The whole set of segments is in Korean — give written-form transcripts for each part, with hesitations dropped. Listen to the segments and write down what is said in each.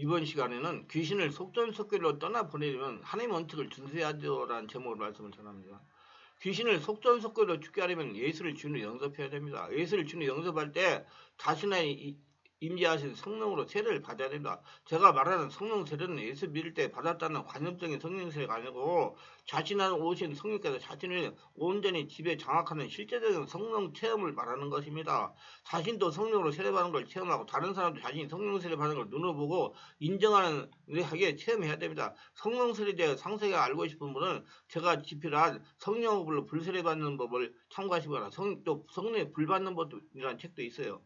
이번 시간에는 귀신을 속전속결로 떠나보내려면 하나님 원칙을 준수해야 되라는 제목으로 말씀을 전합니다. 귀신을 속전속결로 죽게 하려면 예수를 주로 영접해야 됩니다. 예수를 주로 영접할 때 자신의 임재하신 성령으로 세례를 받아야 됩니다. 제가 말하는 성령 세례는 예수 믿을 때 받았다는 관념적인 성령 세례가 아니고 자신한 오신 성령께서 자신을 온전히 지배 장악하는 실제적인 성령 체험을 말하는 것입니다. 자신도 성령으로 세례받는 걸 체험하고 다른 사람도 자신이 성령 세례받는 걸 눈으로 보고 인정하는 하게 체험해야 됩니다. 성령 세례에 대해 상세하게 알고 싶은 분은 제가 집필한 성령으로 불세례받는 법을 참고하시거나 또 성령에 불받는 법이라는 책도 있어요.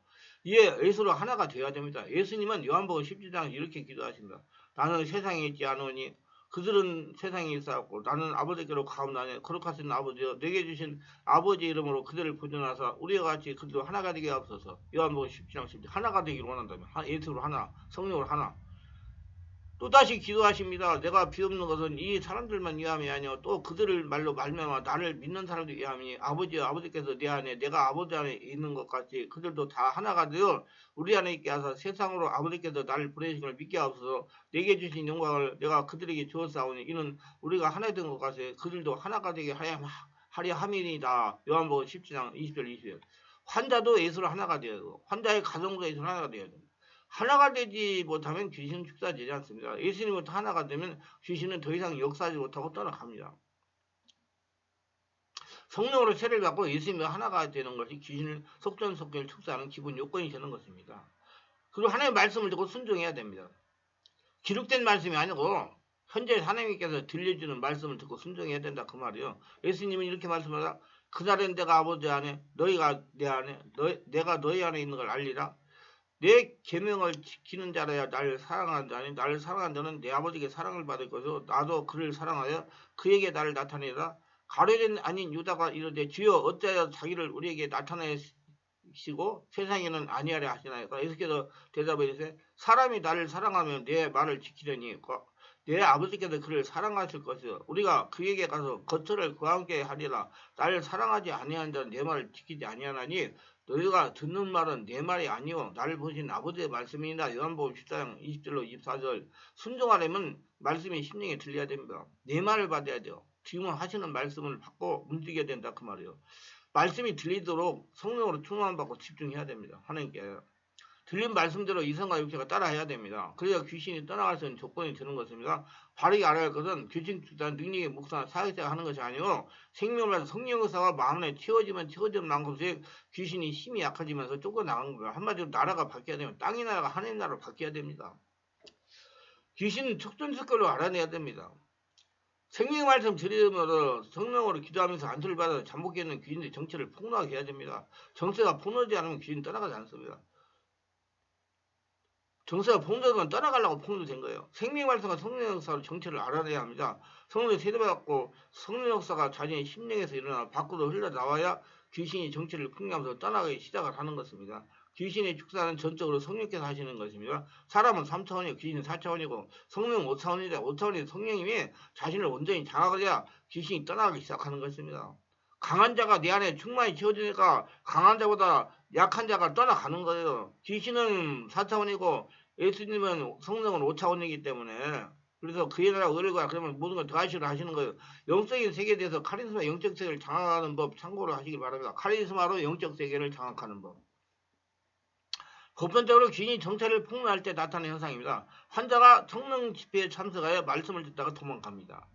이에 예수로 하나가 되어야 됩니다. 예수님은 요한복음 17장 이렇게 기도하십니다. 나는 세상에 있지 않으니 그들은 세상에 있어왔고 나는 아버지께로 가옵나니 거룩하신 아버지여 내게 주신 아버지 이름으로 그들을 보존하사 우리와 같이 그들도 하나가 되게 하옵소서. 요한복음 17장 17 하나가 되기를 원한다면 예수로 하나, 성령으로 하나. 또다시 기도하십니다. 내가 비옵는 것은 이 사람들만 위함이 아니요 또 그들을 말로 말미암아 나를 믿는 사람들 위함이니 아버지여 아버지께서 내 안에 내가 아버지 안에 있는 것 같이 그들도 다 하나가 되어 우리 안에 있게 하사 세상으로 아버지께서 나를 보내신 걸 믿게 하옵소서. 내게 주신 영광을 내가 그들에게 주었사오니 이는 우리가 하나 된 것 같이 그들도 하나가 되게 하려 함이니이다. 요한복음 17장 20절 21절. 환자도 예수로 하나가 되어야 되고 환자의 가정도 예수로 하나가 되어야 됩니다. 하나가 되지 못하면 귀신은 축사되지 않습니다. 예수님부터 하나가 되면 귀신은 더 이상 역사하지 못하고 떠나갑니다. 성령으로 세례를 받고 예수님과 하나가 되는 것이 귀신을 속전속결 축사하는 기본 요건이 되는 것입니다. 그리고 하나님의 말씀을 듣고 순종해야 됩니다. 기록된 말씀이 아니고 현재 하나님께서 들려주는 말씀을 듣고 순종해야 된다 그 말이요. 예수님은 이렇게 말씀하다. 그날은 내가 아버지 안에 너희가 내 안에 내가 너희 안에 있는 걸 알리라. 내 계명을 지키는 자라야 나를 사랑하는 자니 나를 사랑하는 자는 내 아버지께 사랑을 받을 것이요 나도 그를 사랑하여 그에게 나를 나타내라. 가룟 아닌 유다가 이르되 주여 어찌하여 자기를 우리에게 나타내시고 세상에는 아니하려 하시나이까. 예수께서 대답해 이르시되 사람이 나를 사랑하면 내 말을 지키려니 내 아버지께서 그를 사랑하실 것이요 우리가 그에게 가서 거처를 그와 함께 하리라. 나를 사랑하지 아니한 자는 내 말을 지키지 아니하나니 너희가 듣는 말은 내 말이 아니요 나를 보신 아버지의 말씀이니라. 요한복음 14장 20절로 24절. 순종하려면 말씀이 심령에 들려야 됩니다. 내 말을 받아야 돼요. 지금 하시는 말씀을 받고 움직여야 된다 그 말이에요. 말씀이 들리도록 성령으로 충만 받고 집중해야 됩니다. 하나님께 들린 말씀대로 이성과 육체가 따라해야 됩니다. 그래야 귀신이 떠나갈 수 있는 조건이 되는 것입니다. 바르게 알아야 할 것은 귀신 축사는 능력의 묵상 사회생활 하는 것이 아니고 생명을 성령 의사가 마음에 채워지면 채워지는 만큼씩 귀신이 힘이 약해지면서 쫓겨나가는 거예요. 한마디로 나라가 바뀌어야 되면 땅의 나라가 하나님 나라로 바뀌어야 됩니다. 귀신은 촉전속결로 알아내야 됩니다. 생명 말씀 들으면서 성령으로 기도하면서 안수를 받아 잠복해 있는 귀신의 정체를 폭로하게 해야 됩니다. 정체가 폭로되지 않으면 귀신이 떠나가지 않습니다. 정세가 폭로되면 떠나가려고 폭로된 거예요. 생명 말씀과 성령 역사로 정체를 알아내야 합니다. 성령의 세례받고 성령 역사가 자신의 심령에서 일어나 밖으로 흘러나와야 귀신이 정체를 풍기하면서 떠나가기 시작을 하는 것입니다. 귀신의 축사는 전적으로 성령께서 하시는 것입니다. 사람은 3차원이고 귀신은 4차원이고 성령은 5차원이다. 5차원의 성령님이 자신을 온전히 장악을 해야 귀신이 떠나가기 시작하는 것입니다. 강한 자가 내 안에 충만히 채워지니까 강한 자보다 약한 자가 떠나가는 거예요. 귀신은 4차원이고 예수님은 성령은 5차원이기 때문에 그래서 그의 나라 의를과 그러면 모든 걸 더하시려 하시는 거예요. 영적인 세계에 대해서 카리스마 영적 세계를 장악하는 법 참고로 하시기 바랍니다. 카리스마로 영적 세계를 장악하는 법. 보편적으로 귀신이 정체를 폭로할 때 나타나는 현상입니다. 환자가 성령 집회에 참석하여 말씀을 듣다가 도망갑니다.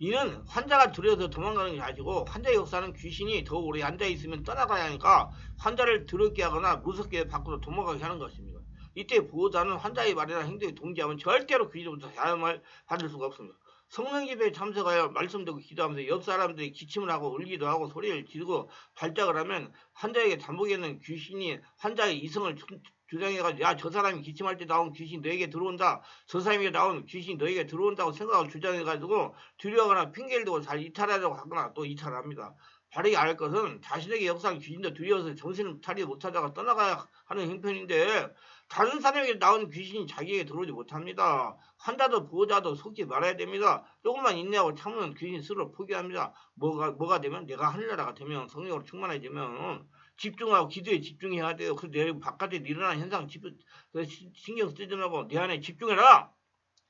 이는 환자가 두려워서 도망가는 것이 아니고 환자의 역사는 귀신이 더 오래 앉아있으면 떠나가야 하니까 환자를 두렵게 하거나 무섭게 밖으로 도망가게 하는 것입니다. 이때 보호자는 환자의 말이나 행동에 동지하면 절대로 귀신으로부터 자염을 받을 수가 없습니다. 성령 집회에 참석하여 말씀 듣고 기도하면서 옆 사람들이 기침을 하고 울기도 하고 소리를 지르고 발작을 하면 환자에게 잠복해 있는 귀신이 환자의 이성을 주장해가지고 야 저 사람이 기침할 때 나온 귀신이 너에게 들어온다. 저 사람이 나온 귀신이 너에게 들어온다고 생각을 주장해가지고 두려워하거나 핑계를 대고 잘 이탈하려고 하거나 또 이탈합니다. 바르게 알 것은 자신에게 역사한 귀신도 두려워서 정신을 차리지 못하다가 떠나가야 하는 형편인데 다른 사람에게 나온 귀신이 자기에게 들어오지 못합니다. 환자도 보호자도 속지 말아야 됩니다. 조금만 인내하고 참으면 귀신 스스로 포기합니다. 뭐가 되면 내가 하늘나라가 되면 성령으로 충만해지면 집중하고 기도에 집중해야 돼요. 그래서 내 바깥에 일어나는 현상 신경 쓰지 말고 내 안에 집중해라.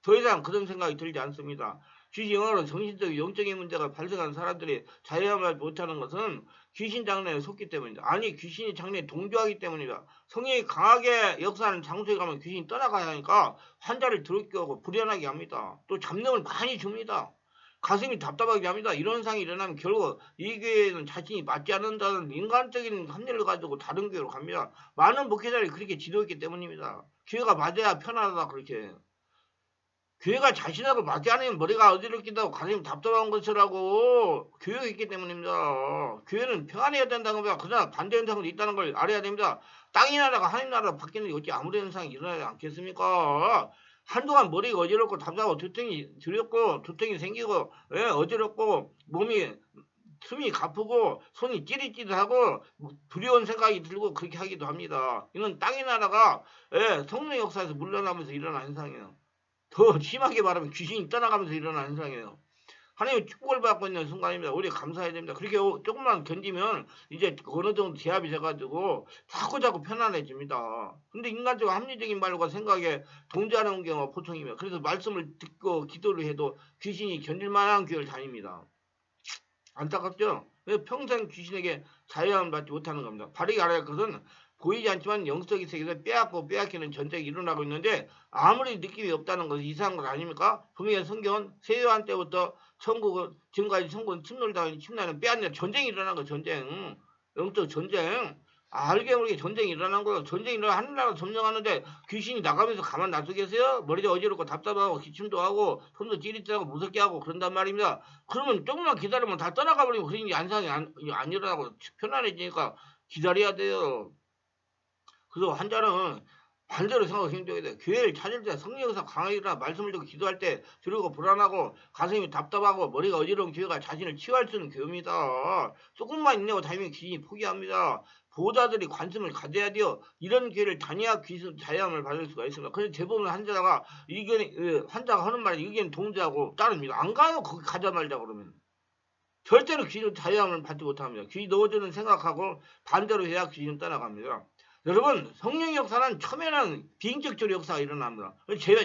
더 이상 그런 생각이 들지 않습니다. 귀신으로 정신적 영적인 문제가 발생한 사람들이 자유함을 못하는 것은 귀신 장래에 속기 때문입니다. 아니 귀신이 장래에 동조하기 때문입니다. 성령이 강하게 역사하는 장소에 가면 귀신이 떠나가야 하니까 환자를 더럽게 하고 불안하게 합니다. 또 잡념을 많이 줍니다. 가슴이 답답하게 합니다. 이런 상황이 일어나면 결국 이 교회는 자신이 맞지 않는다는 인간적인 합리를 가지고 다른 교회로 갑니다. 많은 목회자들이 그렇게 지도했기 때문입니다. 교회가 맞아야 편하다 그렇게. 교회가 자신하고 맞지 않으면 머리가 어지럽긴다고 가슴이 답답한 것이라고 교회가 있기 때문입니다. 교회는 평안해야 된다는 겁니다. 그러나 반대 현상도 있다는 걸 알아야 됩니다. 땅의 나라가 하나님 나라로 바뀌는 게 어찌 아무런 현상이 일어나지 않겠습니까? 한동안 머리가 어지럽고 답답하고 두통이 두렵고 두통이 생기고 어지럽고 몸이 숨이 가쁘고 손이 찌릿찌릿하고 두려운 생각이 들고 그렇게 하기도 합니다. 이건 땅의 나라가 성령 역사에서 물러나면서 일어난 현상이에요. 더 심하게 말하면 귀신이 떠나가면서 일어나는 현상이에요. 하나님의 축복을 받고 있는 순간입니다. 우리 감사해야 됩니다. 그렇게 조금만 견디면 이제 어느 정도 제압이 돼가지고 자꾸 편안해집니다. 근데 인간적 합리적인 말과 생각에 동조하는 경우가 보통입니다. 그래서 말씀을 듣고 기도를 해도 귀신이 견딜만한 교회를 다닙니다. 안타깝죠? 평생 귀신에게 자유함을 받지 못하는 겁니다. 바르게 알아야 할 것은 보이지 않지만 영적인 세계에서 빼앗고 빼앗기는 전쟁이 일어나고 있는데 아무리 느낌이 없다는 것은 이상한 것 아닙니까? 분명히 성경은 세요한 때부터 천국은 지금까지 천국은 침노당하는 침나는 빼앗는 전쟁이 일어난 거 전쟁. 영적 전쟁. 알게 모르게 전쟁이 일어난 거예요. 전쟁이 일어나 하늘나라 점령하는데 귀신이 나가면서 가만 놔두고 계세요? 머리도 어지럽고 답답하고 기침도 하고 손도 찌릿하고 무섭게 하고 그런단 말입니다. 그러면 조금만 기다리면 다 떠나가 버리면 그런 게 안상이 안 일어나고 편안해지니까 기다려야 돼요. 그래서 환자는 반대로 생각하고 행동해야 돼. 교회를 찾을 때 성령에서 강하게 일어나 말씀을 듣고 기도할 때 두려고 불안하고 가슴이 답답하고 머리가 어지러운 교회가 자신을 치유할 수 있는 교회입니다. 조금만 인내하고 다니면 귀신이 포기합니다. 보호자들이 관심을 가져야 돼요. 이런 교회를 다녀야 귀신 자유함을 받을 수가 있습니다. 그래서 대부분 환자가 환자가 하는 말에 의견 동조하고 따릅니다. 안 가요. 거기 가자 말자 그러면. 절대로 귀신 자유함을 받지 못합니다. 귀 넣어주는 생각하고 반대로 해야 귀신은 떠나갑니다. 여러분 성령 역사는 처음에는 비인격적으로 역사가 일어납니다.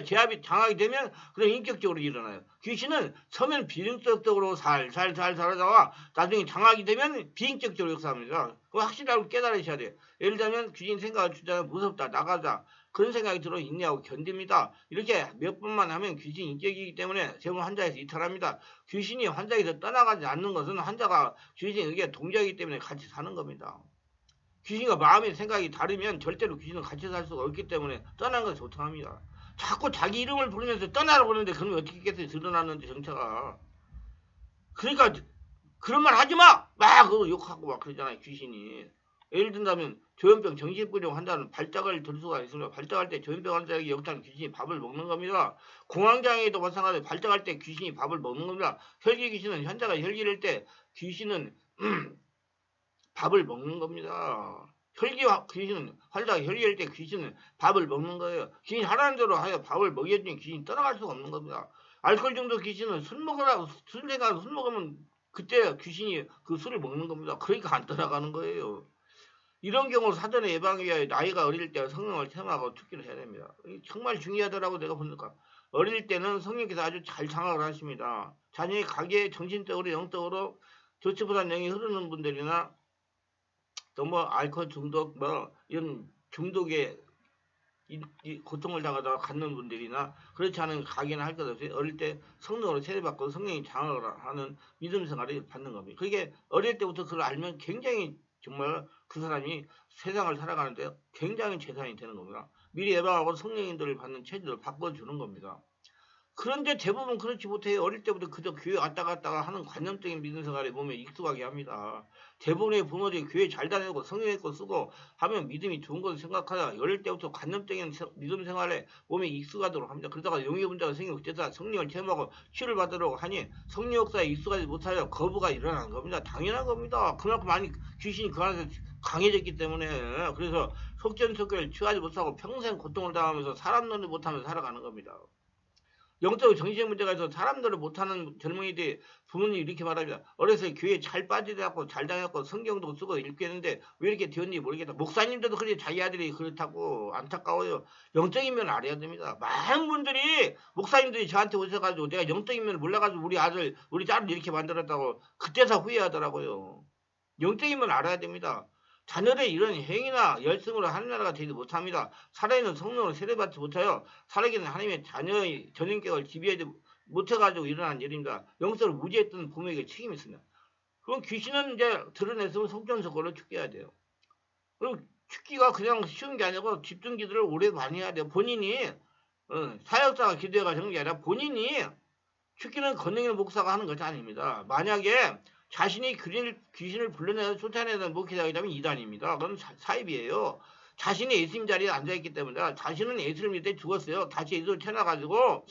제압이 장하게 되면 그냥 인격적으로 일어나요. 귀신은 처음에는 비인격적으로 살살 하다가 나중에 장하게 되면 비인격적으로 역사합니다. 그거 확실하게 깨달으셔야 돼요. 예를 들면 귀신 생각을 주자면 무섭다 나가자 그런 생각이 들어 인내하고 견딥니다. 이렇게 몇 번만 하면 귀신이 인격이기 때문에 대부분 환자에서 이탈합니다. 귀신이 환자에서 떠나가지 않는 것은 환자가 귀신에게 동조하기 때문에 같이 사는 겁니다. 귀신과 마음의 생각이 다르면 절대로 귀신은 같이 살 수가 없기 때문에 떠나는 것이 보통합니다. 자꾸 자기 이름을 부르면서 떠나라고 그러는데 그러면 어떻게 했겠어요? 드러났는데 정체가. 그러니까 그런 말 하지마! 막 욕하고 막 그러잖아요. 귀신이. 예를 든다면 조현병 정신불량 환자는 발작을 들 수가 있습니다. 발작할 때 조현병 환자에게 역사하는 귀신이 밥을 먹는 겁니다. 공황장애도 마찬가지로 발작할 때 귀신이 밥을 먹는 겁니다. 혈기 귀신은 환자가 혈기를 할 때 귀신은 밥을 먹는 겁니다. 혈기와 귀신은 환자가 혈기할 때 귀신은 밥을 먹는 거예요. 귀신이 하라는 대로 하여 밥을 먹여주니 귀신이 떠나갈 수가 없는 겁니다. 알코올 중독 귀신은 술 먹으면 그때 귀신이 그 술을 먹는 겁니다. 그러니까 안 떠나가는 거예요. 이런 경우 사전에 예방하기 위하여 나이가 어릴 때 성령을 체험하고 축기를 해야 됩니다. 정말 중요하더라고 내가 보니까. 어릴 때는 성령께서 아주 잘 장악을 하십니다. 자녀의 가게 정신적으로 영적으로 좋지 못한 영이 흐르는 분들이나 또 알코올 중독 이런 중독에 이 고통을 당하다가 갖는 분들이나 그렇지 않은 가게나 할 것 없이 어릴 때 성령으로 세례받고 성령이 장악을 하는 믿음 생활을 받는 겁니다. 그게 어릴 때부터 그걸 알면 굉장히 정말 그 사람이 세상을 살아가는데 굉장히 재산이 되는 겁니다. 미리 예방하고 성령인들을 받는 체질을 바꿔주는 겁니다. 그런데 대부분 그렇지 못해요. 어릴 때부터 그저 교회 왔다 갔다가 하는 관념적인 믿음 생활에 몸에 익숙하게 합니다. 대부분의 부모들이 교회 잘 다니고 성경의 거 쓰고 하면 믿음이 좋은 것을 생각하다 어릴 때부터 관념적인 믿음 생활에 몸에 익숙하도록 합니다. 그러다가 영의 문제가 생기고 그때서 성령을 체험하고 치유를 받으려고 하니 성령 역사에 익숙하지 못하여 거부가 일어나는 겁니다. 당연한 겁니다. 그만큼 많이 귀신이 그 안에서 강해졌기 때문에 그래서 속전속결을 취하지 못하고 평생 고통을 당하면서 사람 노릇 못하면서 살아가는 겁니다. 영적 정신의 문제가 있어서 사람들을 못하는 젊은이들이 부모님이 이렇게 말합니다. 어렸을 때 교회 잘 빠지갖고 잘 다녔고 성경도 쓰고 읽겠는데 왜 이렇게 되었는지 모르겠다. 목사님들도 그래 자기 아들이 그렇다고 안타까워요. 영적인 면을 알아야 됩니다. 많은 분들이 목사님들이 저한테 오셔가지고 내가 영적인 면을 몰라가지고 우리 아들 우리 딸을 이렇게 만들었다고 그때서 후회하더라고요. 영적인 면을 알아야 됩니다. 자녀의 이런 행위나 열성으로 하는 나라가 되지 못합니다. 살아있는 성령으로 세례받지 못하여 살아계는 하나님의 자녀의 전인격을 지배하지 못해가지고 일어난 일입니다. 영성을 무지했던 부모에게 책임이 있습니다. 그럼 귀신은 이제 드러냈으면 속전속결로 죽여야 돼요. 그리고 죽기가 그냥 쉬운 게 아니고 집중 기도를 오래 많이 해야 돼요. 본인이 사역자가 기도해가지고 게 아니라 본인이 죽기는 권능의 목사가 하는 것이 아닙니다. 만약에 자신이 귀신을 불러내서 쫓아내는 목회자가 있다면 이단입니다. 그건 사입이에요. 자신이 예수님 자리에 앉아있기 때문에 자신은 예수를 믿을 때 죽었어요. 다시 예수를 태어나가지고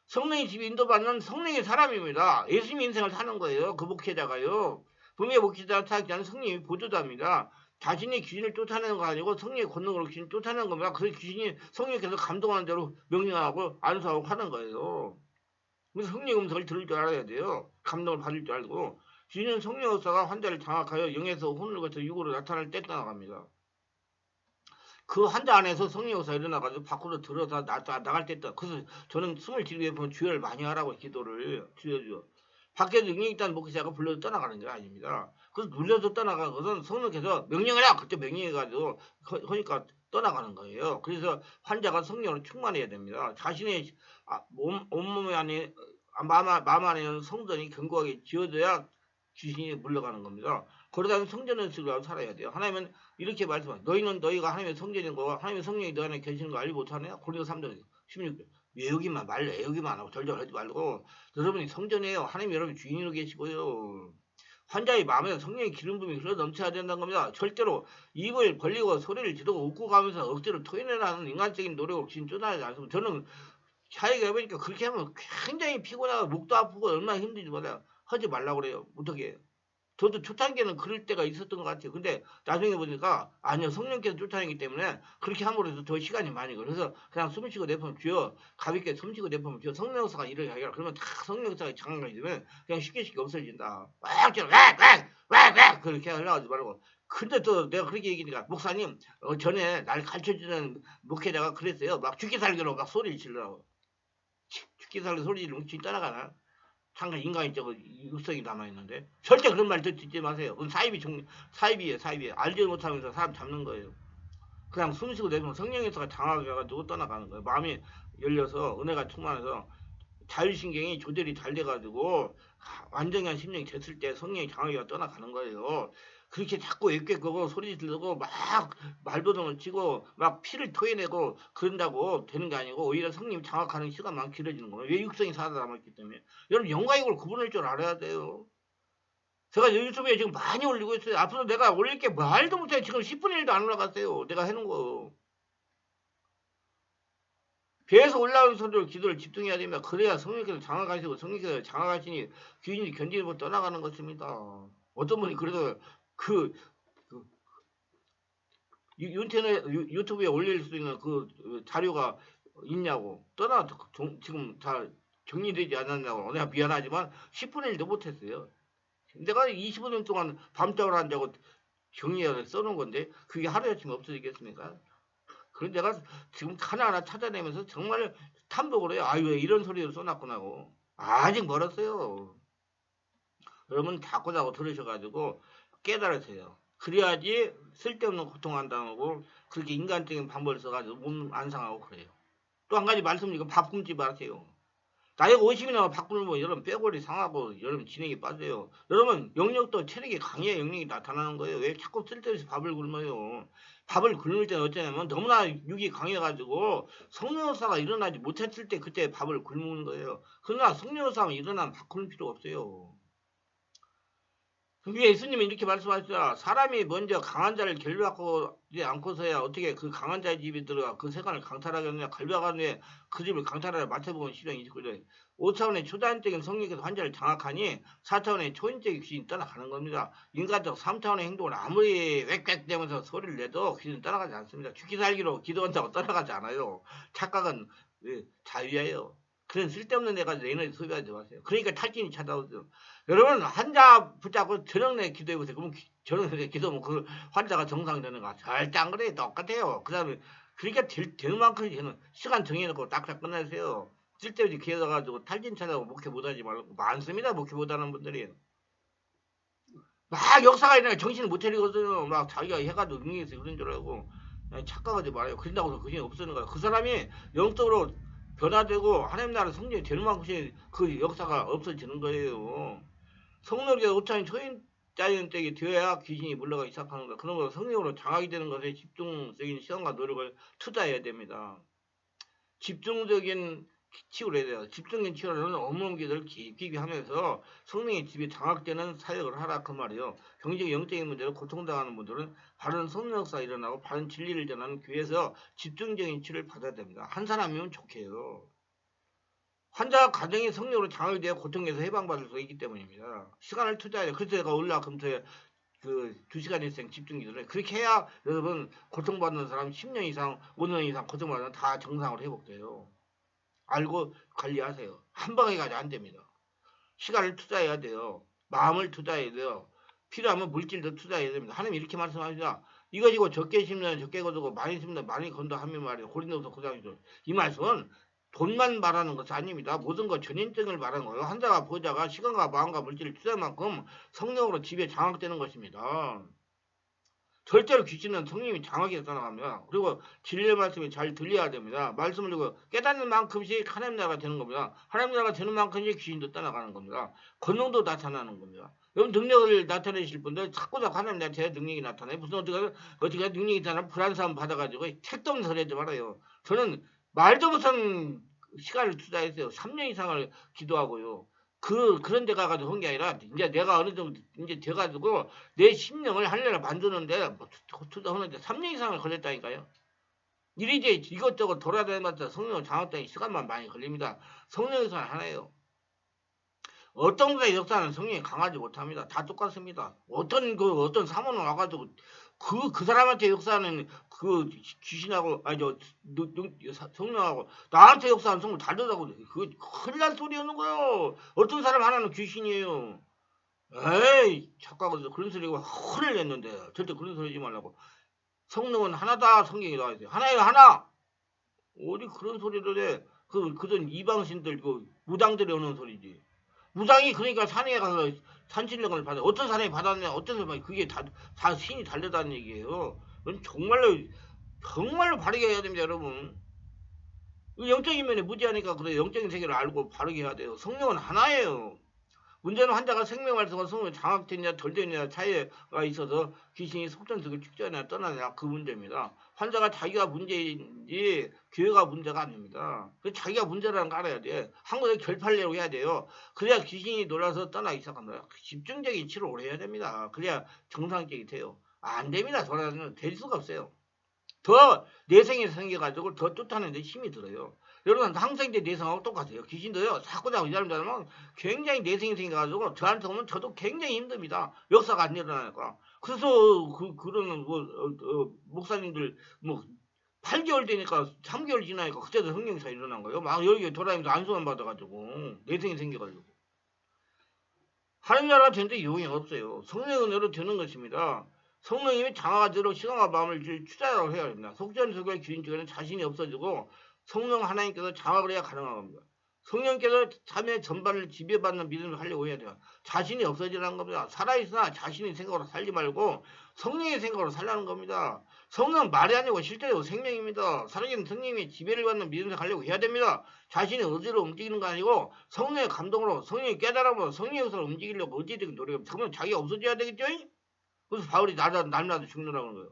성령의 집에 인도받는 성령의 사람입니다. 예수님 인생을 사는 거예요. 그 목회자가요. 분명히 목회자가 사역지 않은 성령이 보조자입니다. 자신이 귀신을 쫓아내는 거 아니고 성령의 권능으로 귀신을 쫓아내는 겁니다. 그래서 귀신이 성령께서 감동하는 대로 명령하고 안수하고 하는 거예요. 그래서 성령 음성을 들을 줄 알아야 돼요. 감동을 받을 줄 알고. 귀신은 성령 의사가 환자를 장악하여 영에서 혼을 거쳐 육으로 나타날 때 떠나갑니다. 그 환자 안에서 성령 의사가 일어나가지고 밖으로 들어서 나갈 때 떠나. 그래서 저는 숨을 들이게 보면 주여를 많이 하라고 기도를 주여. 밖에서 능력이 있다는 목회자가 불러서 떠나가는 게 아닙니다. 그래서 눌려서 떠나가는 것은 성령께서 명령하라! 그때 명령해가지고 그러니까 떠나가는 거예요. 그래서 환자가 성령으로 충만해야 됩니다. 자신의 온몸 안에 마음 안에는 성전이 견고하게 지어져야 귀신이 물러가는 겁니다. 그러다 성전을 쓰고 살아야 돼요. 하나님은 이렇게 말씀합니다. 너희는 너희가 하나님의 성전인 거 하나님의 성령이 너희 안에 계시는 거 알지 못하냐? 고린도서 3장 16절. 외우기만 말래 애우기만 하고 절절하지 말고 여러분이 성전이에요. 하나님 여러분 주인으로 계시고요. 환자의 마음에 성령의 기름 부음이 흘러 넘쳐야 된다는 겁니다. 절대로 입을 벌리고 소리를 지르고 웃고 가면서 억지로 토해내라는 인간적인 노력을 귀신 쫓아내지 않습니다. 저는 차이가 해보니까 그렇게 하면 굉장히 피곤하고 목도 아프고 얼마나 힘든지 몰라요. 하지 말라고 그래요. 어떻게 저도 초창기에는 그럴 때가 있었던 것 같아요. 근데 나중에 보니까 아니요 성령께서 쫓아내기 때문에 그렇게 함으로 해서 더 시간이 많이 걸려. 그래서 그냥 숨 쉬고 내뿜으면 주여 가볍게 숨 쉬고 내뿜으면 주여 성령사가 일을 하게 그러면 다 성령사가 장악이 되면 그냥 쉽게 없어진다. 왁 그렇게 하려고 하지 말고. 근데 또 내가 그렇게 얘기하니까 목사님 전에 날 가르쳐주는 목회자가 그랬어요. 막 죽기 살기로 막 소리를 지르라고. 죽기 살기 소리 지르면 진 따라가나? 상당히 인간적으로 육성이 남아있는데 절대 그런 말 듣지 마세요. 그건 사입이에요. 알지 못하면서 사람 잡는 거예요. 그냥 숨쉬고 내면 성령에서가 장악해가지고 떠나가는 거예요. 마음이 열려서 은혜가 충만해서 자율신경이 조절이 잘 돼가지고 완전한 심령이 됐을 때 성령의 장악이 떠나가는 거예요. 그렇게 자꾸 애꿎고 소리 지르고 막 말도동을 치고 막 피를 토해내고 그런다고 되는 게 아니고 오히려 성령 장악하는 시간만 길어지는 거예요. 왜 육성이 살아남았기 때문에. 여러분 영과 육을 구분할 줄 알아야 돼요. 제가 유튜브에 지금 많이 올리고 있어요. 앞으로 내가 올릴 게 말도 못해. 지금 10분의 1도 안 올라갔어요. 내가 해놓은 거. 배에서 올라오는 소리로 기도를 집중해야 됩니다. 그래야 성령께서 장악하시고 성령께서 장악하시니 귀신이 견디지 못 떠나가는 것입니다. 어떤 분이 그래도 그 유튜브에 올릴 수 있는 그 자료가 있냐고 지금 다 정리되지 않았냐고 내가 미안하지만 10분의 1도 못했어요. 내가 25년 동안 밤잠을 안 자고 정리해서 써놓은 건데 그게 하루아침에 없어지겠습니까? 그런 내가 지금 하나하나 찾아내면서 정말 탐독을 해요. 아유 왜 이런 소리를 써놨구나 하고. 아직 멀었어요. 여러분 자꾸자꾸 들으셔가지고 깨달으세요. 그래야지 쓸데없는 고통 안 당하고 그렇게 인간적인 방법을 써가지고 몸 안 상하고 그래요. 또 한 가지 말씀 이거 밥 굶지 마세요. 나이가 50이나 밥 굶으면 여러분 뼈골이 상하고 여러분 진액이 빠져요. 여러분 영역도 체력이 강해야 영역이 나타나는 거예요. 왜 자꾸 쓸데없이 밥을 굶어요. 밥을 굶을 때는 어쩌냐면 너무나 육이 강해가지고 성령사가 일어나지 못했을 때 그때 밥을 굶는 거예요. 그러나 성령사가 일어나면 밥 굶을 필요 없어요. 그게 예수님이 이렇게 말씀하시죠. 사람이 먼저 강한 자를 결박하지 않고서야 어떻게 그 강한 자의 집에 들어가 그 세간을 강탈하겠느냐. 결박한 후에 그 집을 강탈하려 맡아보면 시련이 있거든요. 5차원의 초자연적인 성령께서 환자를 장악하니 4차원의 초인적인 귀신이 떠나가는 겁니다. 인간적 3차원의 행동을 아무리 웩웩대면서 소리를 내도 귀신은 떠나가지 않습니다. 죽기 살기로 기도한다고 떠나가지 않아요. 착각은 자유예요. 그런 쓸데없는 데 가서 에너지 소비하지 마세요. 그러니까 탈진이 찾아오죠. 여러분 환자 붙잡고 저녁내 기도해보세요. 그러면 저녁내 기도하면 그 환자가 정상되는가? 절대 안 그래요. 똑같아요. 그 다음에 그러니까 되는 만큼 저는 시간 정해놓고 딱딱 끝내세요. 쓸데없이 기어가지고 탈진 찾아오고 목회 못하지 말고 많습니다. 목회 못하는 분들이. 막 역사가 일어나 정신을 못 차리거든요. 막 자기가 해가지고 능력해서 그런 줄 알고 착각하지 말아요. 그런다고 해서 그게 없어지는 거야. 그 사람이 영적으로 변화되고 하나님 나라 성령이 되는 만큼씩 그 역사가 없어지는 거예요. 성령의 오차인 초인자연 때에 되어야 귀신이 물러가기 시작하는 거야. 그런 거 성령으로 장악이 되는 것에 집중적인 시간과 노력을 투자해야 됩니다. 집중적인 치유를 해야 돼요. 집중적인 치유는 업무기를 깊이 하면서 성령의 집이 장악되는 사역을 하라 그 말이에요. 경제적 영적인 문제로 고통당하는 분들은 바른 성령 역사가 일어나고 바른 진리를 전하는 교회에서 집중적인 치료를 받아야 됩니다. 한 사람이면 좋게요. 환자가 가정의 성령으로 장악이 되어 고통에서 해방받을 수 있기 때문입니다. 시간을 투자해야 그래서 제가 올라 금토에 그 2시간 일생 집중기도를 그렇게 해야 여러분 고통받는 사람 10년 이상 5년 이상 고통받는 다 정상으로 회복돼요. 알고 관리하세요. 한 방에 가지 안 됩니다. 시간을 투자해야 돼요. 마음을 투자해야 돼요. 필요하면 물질도 투자해야 됩니다. 하나님 이렇게 말씀하시다. 이거 적게 심는 적게 거두고 많이 심는 많이 건다 하면 말이에요. 고린도서 9장이죠. 이 말씀은 돈만 말하는 것이 아닙니다. 모든 것 전인증을 말하는 거예요. 환자가 보호자가 시간과 마음과 물질을 투자할 만큼 성령으로 집에 장악되는 것입니다. 절대로 귀신은 성령이 장악해서 떠나갑니다. 그리고 진리의 말씀이 잘 들려야 됩니다. 말씀을 듣고 깨닫는 만큼씩 하나님 나라가 되는 겁니다. 하나님 나라가 되는 만큼씩 귀신도 떠나가는 겁니다. 권능도 나타나는 겁니다. 여러분 능력을 나타내실 분들 자꾸 하나님 나한테 능력이 나타나요. 무슨 어떻게 능력이 나타나면 불안사함 받아가지고 택도 없는 소리 하지 말아요. 저는 말도 못한 시간을 투자했어요. 3년 이상을 기도하고요. 그런 데 가가지고 한 게 아니라, 이제 내가 어느 정도, 이제 돼가지고, 내 심령을 하늘나라 만드는데, 뭐, 투자하는데 3년 이상을 걸렸다니까요. 이리저리 이것저것 돌아다니면서 성령을 장악되는 시간만 많이 걸립니다. 성령 역사는 하나예요. 어떤 분의 역사는 성령이 강하지 못합니다. 다 똑같습니다. 어떤 사모는 와가지고, 그 사람한테 역사하는 그 귀신하고, 성령하고, 나한테 역사하는 성을 다르다고, 큰일 날 소리였는 거예요. 어떤 사람 하나는 귀신이에요. 에이, 착각하고 그런 소리가 혼을 냈는데, 절대 그런 소리 하지 말라고. 성령은 하나다, 성경에 나와 있어요. 하나예요, 하나! 어디 그런 소리를 해. 그런 이방신들, 무당들이 오는 소리지. 무당이 그러니까 산에 가서 산신령을 받아. 어떤 사람이 받았냐, 어떤 사람이 그게 다 신이 다르다는 얘기예요. 정말로 바르게 해야 됩니다, 여러분. 영적인 면에 무지하니까 그래 영적인 세계를 알고 바르게 해야 돼요. 성령은 하나예요. 문제는 환자가 생명활성화 성령이 장악됐냐 덜 됐냐 차이가 있어서 귀신이 속전속을 축제하냐 떠나냐 그 문제입니다. 환자가 자기가 문제인지 교회가 문제가 아닙니다. 자기가 문제라는 거 알아야 돼. 한국에 결판내고 해야 돼요. 그래야 귀신이 놀아서 떠나기 시작합니다. 집중적인 치료를 해야 됩니다. 그래야 정상적이 돼요. 안 됩니다. 돌아다니면 될 수가 없어요. 더 내생이 생겨가지고 더 쫓아내는 데 힘이 들어요. 여러분 항생제 내성하고 똑같아요. 귀신도요. 자꾸자꾸 이 사람들은 굉장히 내성이 생겨가지고 저한테 오면 저도 굉장히 힘듭니다. 역사가 안 일어나니까. 그래서 그런 목사님들 8개월 되니까 3개월 지나니까 그때도 성령사 일어난 거예요. 막 여기 돌아다니면서 안수만 받아가지고 내성이 생겨가지고. 하나님 나라가 되는데 용이 없어요. 성령의 은혜로 되는 것입니다. 성령님이 장화가지로 시간과 마음을 투자하라고 해야 됩니다. 속전속결 기인 쪽에는 자신이 없어지고 성령 하나님께서 장악을 해야 가능한 겁니다. 성령께서 삶의 전반을 지배받는 믿음을 하려고 해야 돼요. 자신이 없어지라는 겁니다. 살아있으나 자신의 생각으로 살지 말고 성령의 생각으로 살라는 겁니다. 성령은 말이 아니고 실제로 생명입니다. 살아있는 성령이 지배를 받는 믿음을 하려고 해야 됩니다. 자신의 의지로 움직이는 거 아니고 성령의 감동으로 성령의 깨달음으로 성령의 의사로 움직이려고 의지적인 노력을 그러면 자기가 없어져야 되겠죠? 그래서 바울이 날마다 죽느라는 거예요.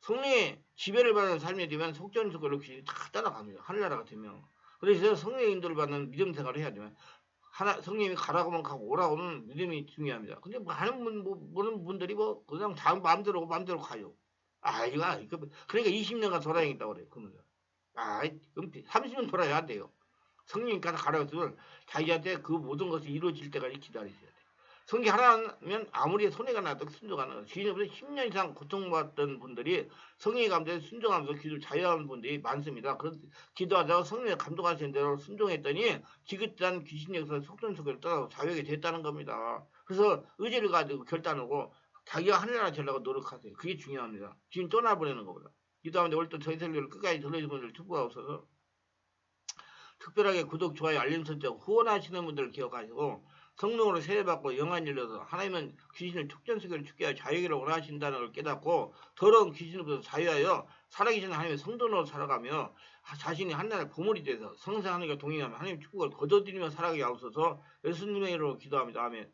성령의 지배를 받는 삶이 되면 속전속결로 귀신이 다 따라갑니다. 하늘나라가 되면. 그래서 성령의 인도를 받는 믿음 생활을 해야 되면 성령님이 가라고만 가고 오라고는 믿음이 중요합니다. 근데 하는 분들이 그냥 다 마음대로 가요. 그러니까 20년간 돌아야겠다고 그래요. 그러면서. 그럼 30년 돌아야 안 돼요. 성령님께서 가라고 했으면 자기한테 그 모든 것이 이루어질 때까지 기다리셔야 돼요. 성기 하나면 아무리 손해가 나도 순종하는 거예요. 귀신으로부터 10년 이상 고통받던 분들이 성령의 감동에 순종하면서 기도 자유하는 분들이 많습니다. 그런 기도하다가 성령의 감동하시는 대로 순종했더니 지긋한 귀신 역사 속전속결을 떠나고 자유하게 됐다는 겁니다. 그래서 의지를 가지고 결단하고 자기가 하늘나라 되려고 노력하세요. 그게 중요합니다. 지금 떠나보내는 것보다. 기도하는데 오늘 또 저희 설교를 끝까지 들으신 분들 축복하고 있어서 특별하게 구독, 좋아요, 알림 설정, 후원하시는 분들 기억하시고 성령으로 세례받고 영안 열려서 하나님은 귀신을 축전세계를 죽게 하여 자유기를 원하신다는 걸 깨닫고 더러운 귀신으로부터 자유하여 살아계신 하나님의 성도로 살아가며 자신이 한나라의 보물이 돼서 성생 하나님과 동행하며 하나님 축복을 거둬들이며 살아가게 하옵소서. 예수님의 이름으로 기도합니다. 아멘.